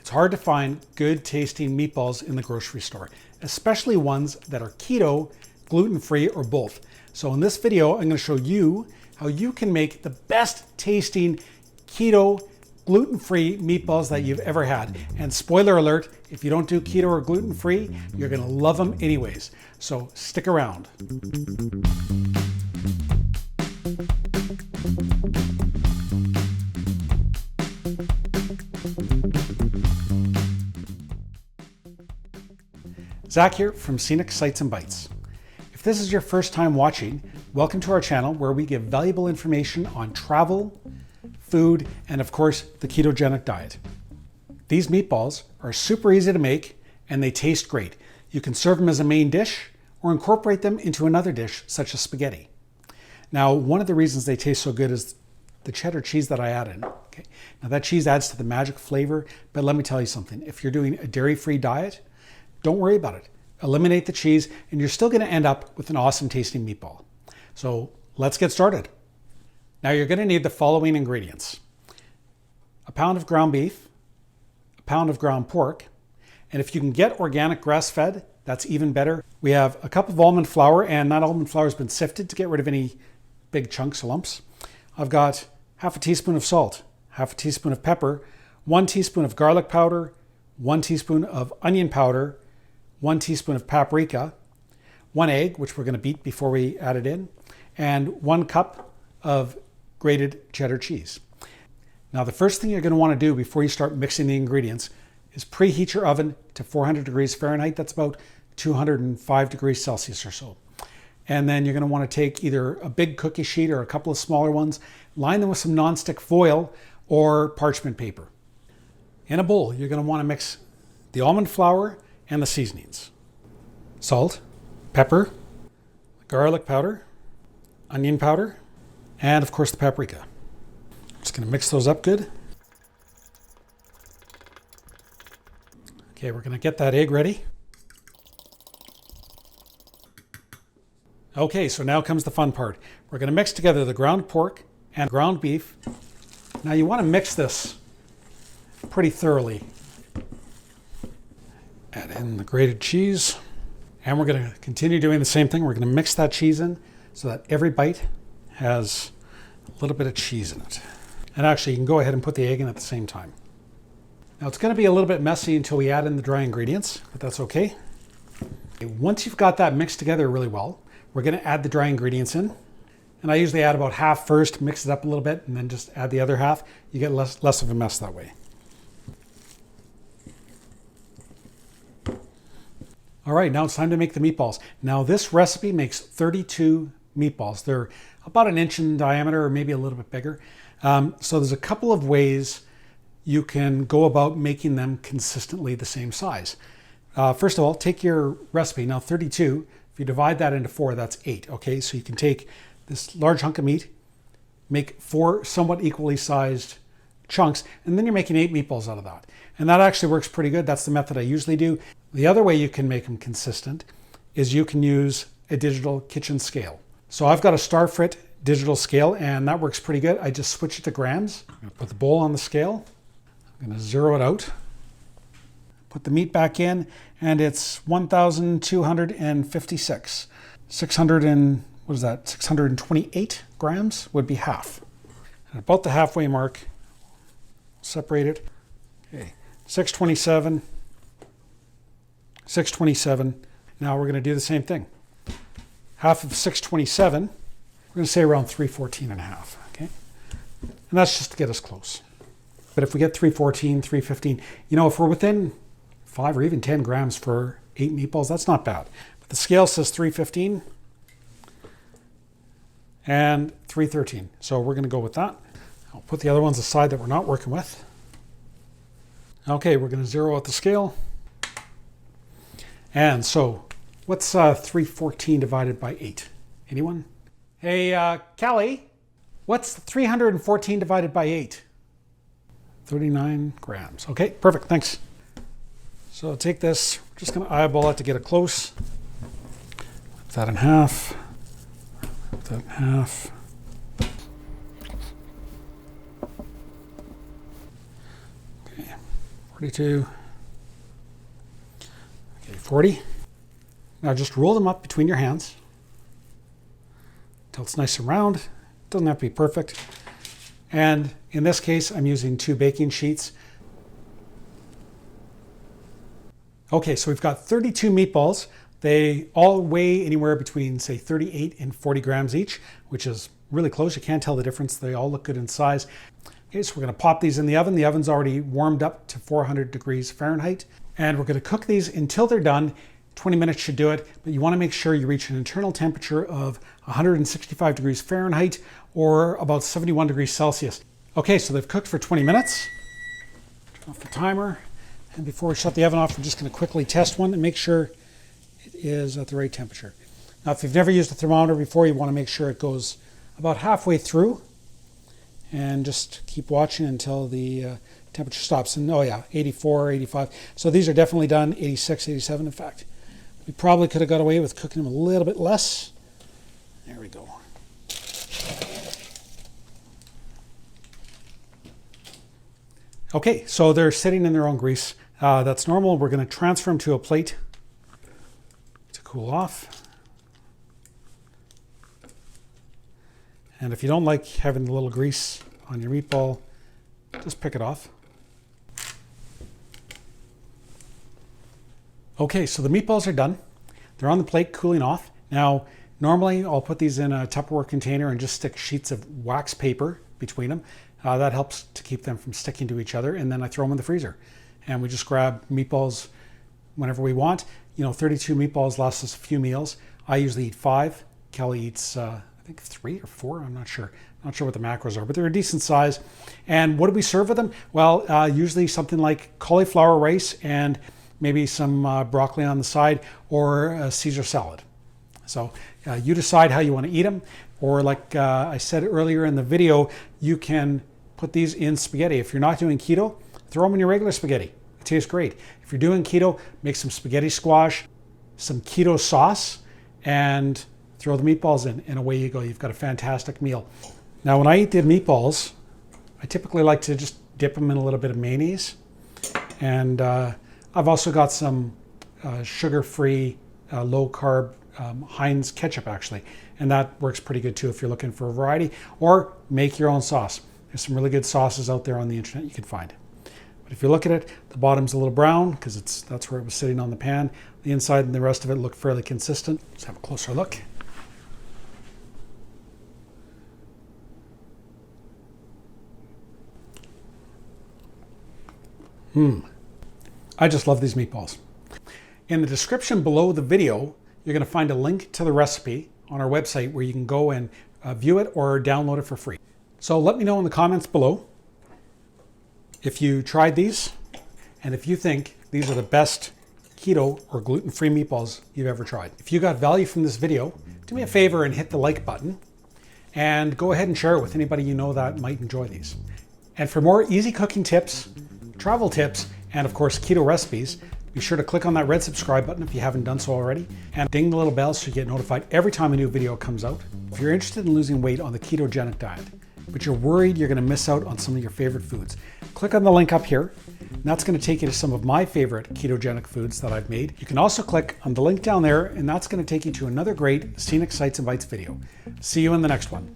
It's hard to find good tasting meatballs in the grocery store, especially ones that are keto, gluten-free, or both. So in this video, I'm going to show you how you can make the best tasting keto, gluten-free meatballs that you've ever had. And spoiler alert, if you don't do keto or gluten-free, you're going to love them anyways. So stick around. Zach here from Scenic Sights and Bites. If this is your first time watching, welcome to our channel where we give valuable information on travel, food, and of course, the ketogenic diet. These meatballs are super easy to make and they taste great. You can serve them as a main dish or incorporate them into another dish such as spaghetti. Now, one of the reasons they taste so good is the cheddar cheese that I add in. Okay. Now that cheese adds to the magic flavor, but let me tell you something. If you're doing a dairy-free diet, don't worry about it. Eliminate the cheese and you're still going to end up with an awesome tasting meatball. So let's get started. Now you're going to need the following ingredients. A pound of ground beef, a pound of ground pork, and if you can get organic grass-fed, that's even better. We have a cup of almond flour, and that almond flour has been sifted to get rid of any big chunks or lumps. I've got half a teaspoon of salt, half a teaspoon of pepper, 1 teaspoon of garlic powder, 1 teaspoon of onion powder, 1 teaspoon of paprika, 1 egg, which we're going to beat before we add it in, and 1 cup of grated cheddar cheese. Now, the first thing you're going to want to do before you start mixing the ingredients is preheat your oven to 400 degrees Fahrenheit. That's about 205 degrees Celsius or so. And then you're going to want to take either a big cookie sheet or a couple of smaller ones, line them with some nonstick foil or parchment paper. In a bowl, you're going to want to mix the almond flour and the seasonings. Salt, pepper, garlic powder, onion powder, and of course the paprika. Just going to mix those up good. Okay, we're going to get that egg ready. Okay, so now comes the fun part. We're going to mix together the ground pork and ground beef. Now you want to mix this pretty thoroughly. Add in the grated cheese, and we're going to continue doing the same thing. We're going to mix that cheese in so that every bite has a little bit of cheese in it. And actually, you can go ahead and put the egg in at the same time. Now, it's going to be a little bit messy until we add in the dry ingredients, but that's okay. Once you've got that mixed together really well, we're going to add the dry ingredients in. And I usually add about half first, mix it up a little bit, and then just add the other half. You get less of a mess that way. All right, now it's time to make the meatballs. Now this recipe makes 32 meatballs. They're about 1 inch in diameter or maybe a little bit bigger. So there's a couple of ways you can go about making them consistently the same size. First of all, take your recipe. Now 32, if you divide that into 4, that's 8. Okay, so you can take this large hunk of meat, make 4 somewhat equally sized chunks, and then you're making 8 meatballs out of that. And that actually works pretty good. That's the method I usually do. The other way you can make them consistent is you can use a digital kitchen scale. So I've got a Starfrit digital scale, and that works pretty good. I just switch it to grams. I'm going to put the bowl on the scale. I'm going to zero it out. Put the meat back in, and it's 1,256. 628 grams would be half. And about the halfway mark, separate it. Okay, 627. 627. Now we're going to do the same thing. Half of 627, we're going to say around 314 and a half. Okay, and that's just to get us close. But if we get 314, 315, you know, if we're within 5 or even 10 grams for 8 meatballs, that's not bad. But the scale says 315 and 313. So we're going to go with that. I'll put the other ones aside that we're not working with. Okay, we're going to zero out the scale. And so, what's 314 divided by 8? Anyone? Hey, Callie, what's 314 divided by 8? 39 grams. Okay, perfect, thanks. So take this, we're just going to eyeball it to get it close. Put that in half. Put that in half. 42. Okay, 40. Now just roll them up between your hands until it's nice and round. It doesn't have to be perfect. And in this case, I'm using 2 baking sheets. Okay, so we've got 32 meatballs. They all weigh anywhere between, say, 38 and 40 grams each, which is really close. You can't tell the difference. They all look good in size. Okay, so we're going to pop these in the oven. The oven's already warmed up to 400 degrees Fahrenheit. And we're going to cook these until they're done. 20 minutes should do it, but you want to make sure you reach an internal temperature of 165 degrees Fahrenheit or about 71 degrees Celsius. Okay, so they've cooked for 20 minutes. Turn off the timer. And before we shut the oven off, we're just going to quickly test one and make sure it is at the right temperature. Now, if you've never used a thermometer before, you want to make sure it goes about halfway through and just keep watching until the temperature stops. And oh yeah, 84, 85. So these are definitely done, 86, 87 in fact. We probably could have got away with cooking them a little bit less. There we go. Okay, so they're sitting in their own grease. That's normal. We're going to transfer them to a plate to cool off. And if you don't like having the little grease on your meatball, just pick it off. Okay, so the meatballs are done. They're on the plate cooling off. Now, normally I'll put these in a Tupperware container and just stick sheets of wax paper between them. That helps to keep them from sticking to each other. And then I throw them in the freezer. And we just grab meatballs whenever we want. You know, 32 meatballs lasts us a few meals. I usually eat 5. Kelly eats, I think 3 or 4. I'm not sure. Not sure what the macros are, but they're a decent size. And what do we serve with them? Well, usually something like cauliflower rice and maybe some broccoli on the side, or a Caesar salad. So you decide how you want to eat them. Or like I said earlier in the video, you can put these in spaghetti. If you're not doing keto, throw them in your regular spaghetti. It tastes great. If you're doing keto, make some spaghetti squash, some keto sauce, and throw the meatballs in, and away you go. You've got a fantastic meal. Now, when I eat the meatballs, I typically like to just dip them in a little bit of mayonnaise. And I've also got some sugar-free, low-carb Heinz ketchup, actually. And that works pretty good, too, if you're looking for a variety. Or make your own sauce. There's some really good sauces out there on the internet you can find. But if you look at it, the bottom's a little brown because that's where it was sitting on the pan. The inside and the rest of it look fairly consistent. Let's have a closer look. I just love these meatballs. In the description below the video, you're going to find a link to the recipe on our website where you can go and view it or download it for free. So let me know in the comments below if you tried these and if you think these are the best keto or gluten-free meatballs you've ever tried. If you got value from this video, do me a favor and hit the like button and go ahead and share it with anybody you know that might enjoy these. And for more easy cooking tips, travel tips, and of course keto recipes, be sure to click on that red subscribe button if you haven't done so already, and ding the little bell so you get notified every time a new video comes out. If you're interested in losing weight on the ketogenic diet, but you're worried you're going to miss out on some of your favorite foods, click on the link up here, and that's going to take you to some of my favorite ketogenic foods that I've made. You can also click on the link down there, and that's going to take you to another great Scenic Sights and Bites video. See you in the next one.